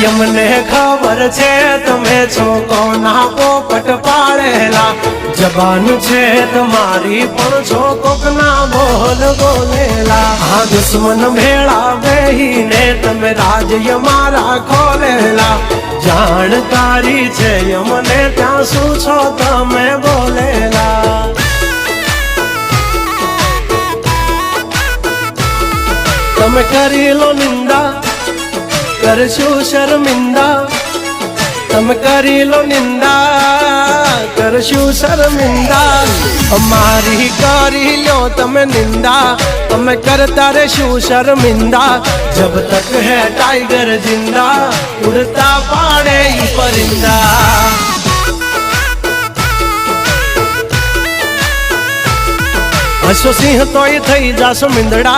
यमने खबर छे तमे छो कोना पोपट पाड़ेला जबान छे तुम्हारी पण छो कोकना बोल बोलेला हाँ दुश्मन भेड़ा बेहीने तमे राज्य मारा खोलेला जानकारी छे यमने त्या शू छो तमे बोलेला तमे करी लो निंदा करशु शर्मिंदा तमे करी लो निंदा करशु शर्मिंदा हमारी करी लो तमे निंदा तमे करता रेशु शर्मिंदा जब तक है टाइगर जिंदा उड़ता पाड़े ही परिंदा हसो सिंह तो थई जासो मिंदड़ा